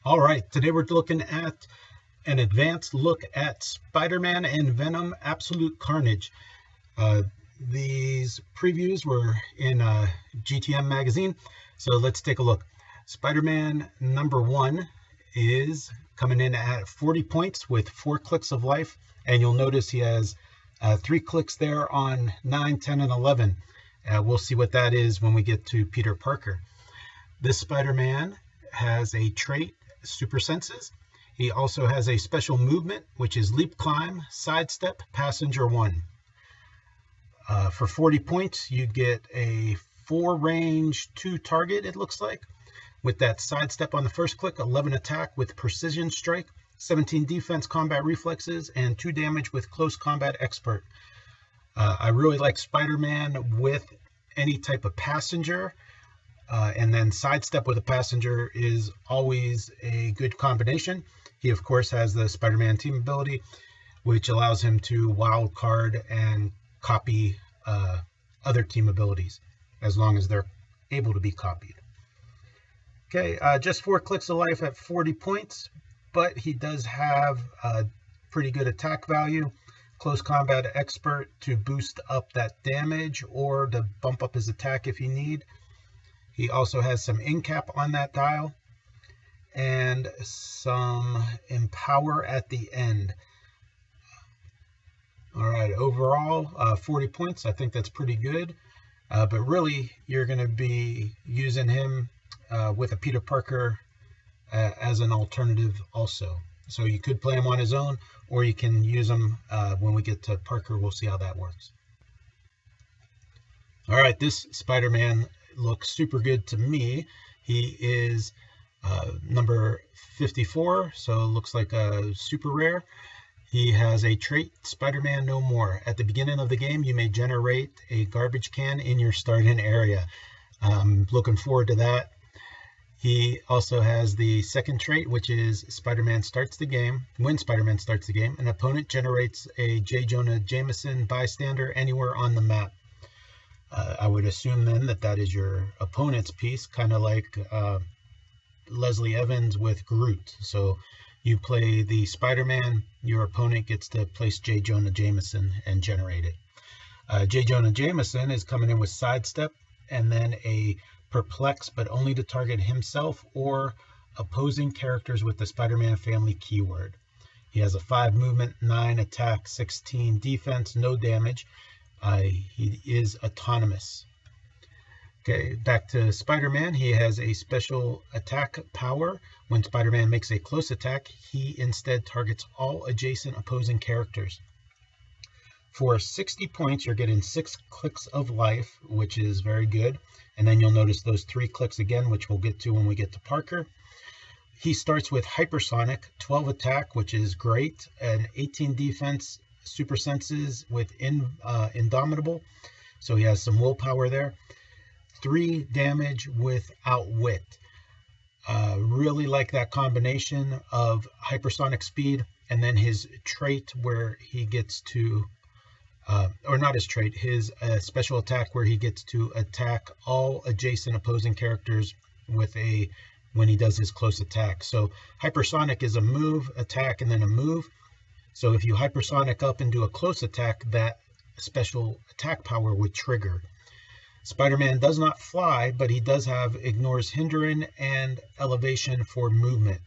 All right, today we're looking at an advanced look at Spider-Man and Venom Absolute Carnage. These previews were in GTM magazine, so let's take a look. Spider-Man #1 is coming in at 40 points with 4 clicks of life, and you'll notice he has 3 clicks there on 9, 10, and 11. We'll see what that is when we get to Peter Parker. This Spider-Man has a trait, Super Senses. He also has a special movement, which is Leap Climb, Sidestep, Passenger 1. For 40 points, you get a 4 range, 2 target, it looks like, with that Sidestep on the first click, 11 attack with Precision Strike, 17 defense, combat reflexes, and 2 damage with Close Combat Expert. I really like Spider-Man with any type of passenger. And then Sidestep with a passenger is always a good combination. He, of course, has the Spider-Man team ability, which allows him to wild card and copy other team abilities, as long as they're able to be copied. Okay, just 4 clicks of life at 40 points, but he does have a pretty good attack value. Close Combat Expert to boost up that damage or to bump up his attack if you need. He also has some in-cap on that dial and some empower at the end. All right, overall, 40 points. I think that's pretty good. But really, you're going to be using him with a Peter Parker as an alternative also. So you could play him on his own, or you can use him when we get to Parker. We'll see how that works. All right, this Spider-Man looks super good to me. He is number 54, so it looks like a super rare. He has a trait, Spider-Man No More. At the beginning of the game, you may generate a garbage can in your starting area. I'm looking forward to that. He also has the second trait, which is Spider-Man starts the game. When Spider-Man starts the game, an opponent generates a J. Jonah Jameson bystander anywhere on the map. I would assume then that is your opponent's piece, kind of like Leslie Evans with Groot. So you play the Spider-Man, your opponent gets to place J. Jonah Jameson and generate it. J. Jonah Jameson is coming in with Sidestep and then a Perplex, but only to target himself or opposing characters with the Spider-Man family keyword. He has a 5 movement, 9 attack, 16 defense, no damage. He is autonomous. Okay, back to Spider-Man. He has a special attack power. When Spider-Man makes a close attack, he instead targets all adjacent opposing characters. For 60 points, you're getting 6 clicks of life, which is very good. And then you'll notice those 3 clicks again, which we'll get to when we get to Parker. He starts with Hypersonic, 12 attack, which is great, and 18 defense, Super Senses with Indomitable. So he has some willpower there. 3 damage with Outwit. Really like that combination of hypersonic speed and then his trait where he gets to, or not his trait, his special attack where he gets to attack all adjacent opposing characters with when he does his close attack. So hypersonic is a move, attack, and then a move. So if you hypersonic up and do a close attack, that special attack power would trigger. Spider-Man does not fly, but he does have ignores hindering and elevation for movement.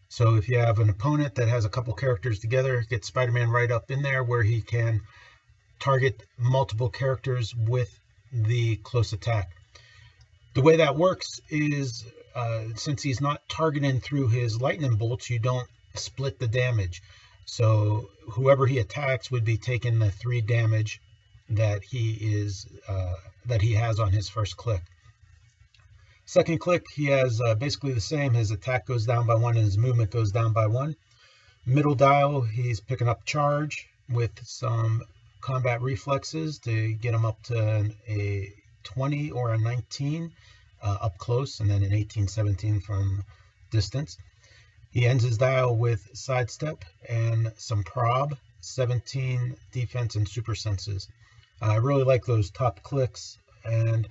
So if you have an opponent that has a couple characters together, get Spider-Man right up in there where he can target multiple characters with the close attack. The way that works is since he's not targeting through his lightning bolts, you don't split the damage. So whoever he attacks would be taking the 3 damage that he has on his first click. Second click, he has basically the same. His attack goes down by 1 and his movement goes down by 1. Middle dial, he's picking up charge with some combat reflexes to get him up to a 20 or a 19 up close, and then an 18, 17 from distance. He ends his dial with Sidestep and some Prob, 17 defense and Super Senses. I really like those top clicks, and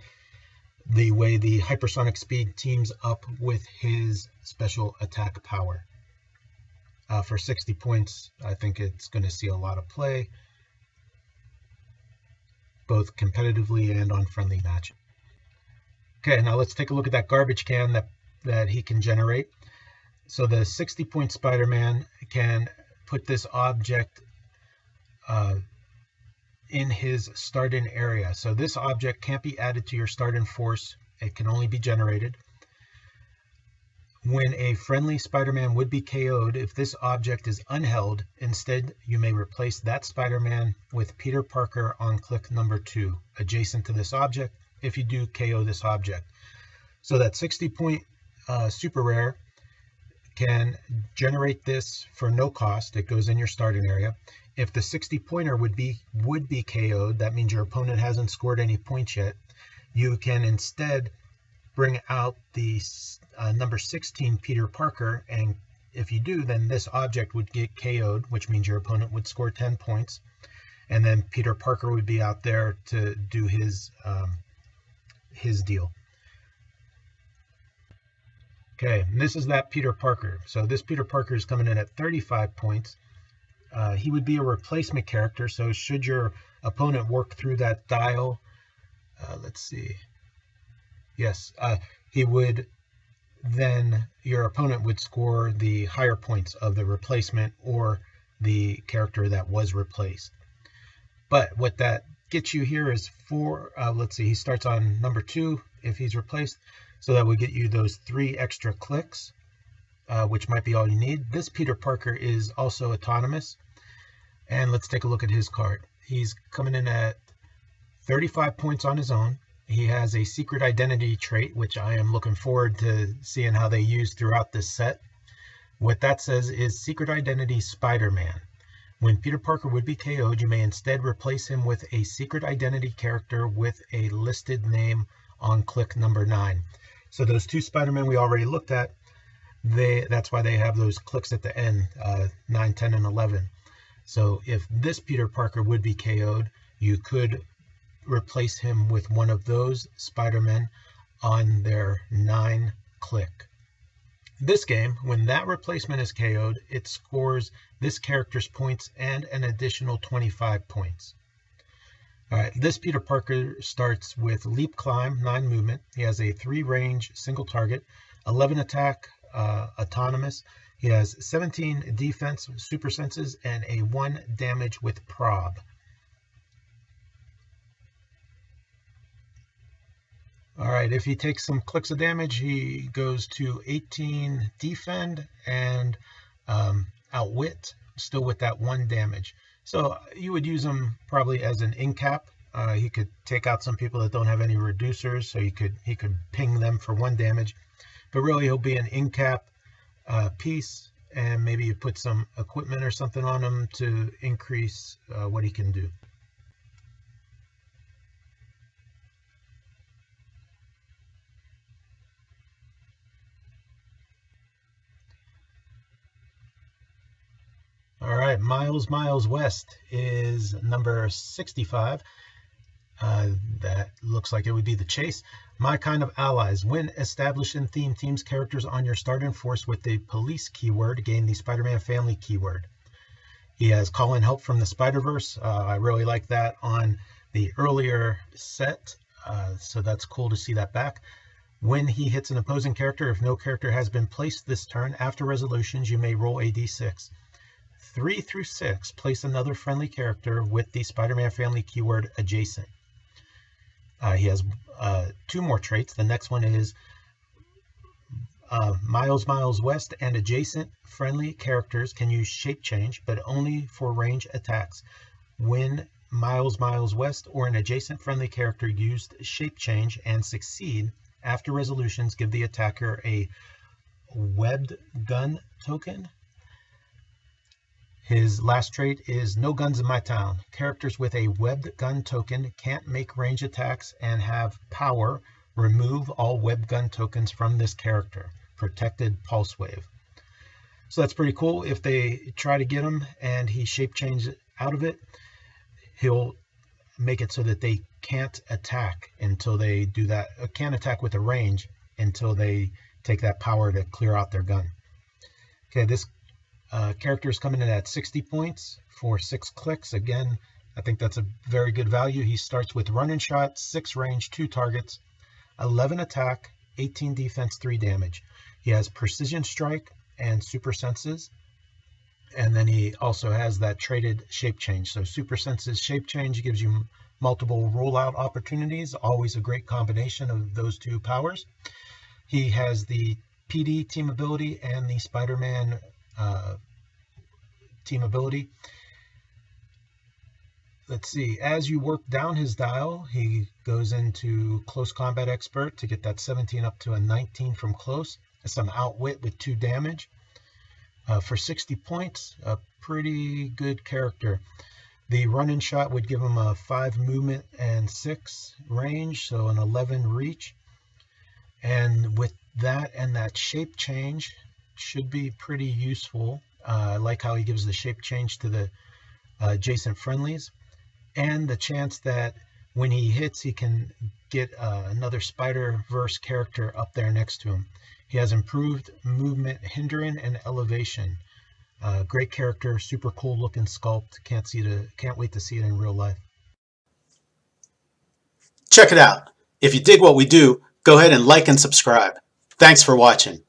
the way the hypersonic speed teams up with his special attack power. For 60 points, I think it's going to see a lot of play, both competitively and on friendly match. Okay, now let's take a look at that garbage can that he can generate. So the 60-point Spider-Man can put this object in his start-in area. So this object can't be added to your start-in force. It can only be generated. When a friendly Spider-Man would be KO'd, if this object is unheld, instead you may replace that Spider-Man with Peter Parker on click number 2, adjacent to this object, if you do KO this object. So that 60-point super rare can generate this for no cost. It goes in your starting area. If the 60-pointer would be KO'd, that means your opponent hasn't scored any points yet, you can instead bring out the number 16 Peter Parker, and if you do, then this object would get KO'd, which means your opponent would score 10 points, and then Peter Parker would be out there to do his deal. Okay, and this is that Peter Parker. So this Peter Parker is coming in at 35 points. He would be a replacement character, so should your opponent work through that dial, let's see. Yes, he would, then your opponent would score the higher points of the replacement or the character that was replaced. But what that gets you here is let's see, he starts on number 2 if he's replaced. So that would get you those 3 extra clicks, which might be all you need. This Peter Parker is also autonomous. And let's take a look at his card. He's coming in at 35 points on his own. He has a secret identity trait, which I am looking forward to seeing how they use throughout this set. What that says is Secret Identity Spider-Man. When Peter Parker would be KO'd, you may instead replace him with a secret identity character with a listed name on click number 9. So those 2 Spider-Men we already looked at, that's why they have those clicks at the end, 9, 10, and 11. So if this Peter Parker would be KO'd, you could replace him with one of those Spider-Men on their 9 click. This game, when that replacement is KO'd, it scores this character's points and an additional 25 points. All right, this Peter Parker starts with Leap Climb, 9 movement. He has a 3 range, single target, 11 attack, autonomous. He has 17 defense, super senses, and a 1 damage with prob. All right, if he takes some clicks of damage, he goes to 18 defend and outwit, still with that 1 damage. So you would use him probably as an in cap. He could take out some people that don't have any reducers, so he could ping them for 1 damage. But really, he'll be an in cap piece, and maybe you put some equipment or something on him to increase what he can do. All right, Miles West is number 65. That looks like it would be the chase. My kind of allies. When established in theme, teams characters on your starting force with the police keyword gain the Spider-Man family keyword. He has call in help from the Spider-Verse. I really like that on the earlier set, so that's cool to see that back. When he hits an opposing character, if no character has been placed this turn, after resolutions, you may roll a d6. 3 through 6, place another friendly character with the Spider-Man family keyword adjacent. He has 2 more traits. The next one is Miles West and adjacent friendly characters can use shape change, but only for range attacks. When Miles West or an adjacent friendly character used shape change and succeed, after resolutions, give the attacker a webbed gun token. His last trait is No Guns in My Town. Characters with a webbed gun token can't make range attacks and have power. Remove all webbed gun tokens from this character. Protected Pulse Wave. So that's pretty cool. If they try to get him and he shape changes out of it, he'll make it so that they can't attack until they do that. Can't attack with a range until they take that power to clear out their gun. Okay, this character is coming in at 60 points for 6 clicks. Again, I think that's a very good value. He starts with run and shot, 6 range, 2 targets, 11 attack, 18 defense, 3 damage. He has precision strike and super senses. And then he also has that traded shape change. So super senses shape change gives you multiple rollout opportunities. Always a great combination of those 2 powers. He has the PD team ability and the SpiderMan team ability. Let's see, as you work down his dial, he goes into Close Combat Expert to get that 17 up to a 19 from close. Some outwit with 2 damage. For 60 points, a pretty good character. The run and shot would give him a 5 movement and 6 range, so an 11 reach. And with that and that shape change, should be pretty useful. I like how he gives the shape change to the adjacent friendlies. And the chance that when he hits, he can get another Spider-Verse character up there next to him. He has improved movement, hindering, and elevation. Great character, super cool looking sculpt. Can't wait to see it in real life. Check it out. If you dig what we do, go ahead and like and subscribe. Thanks for watching.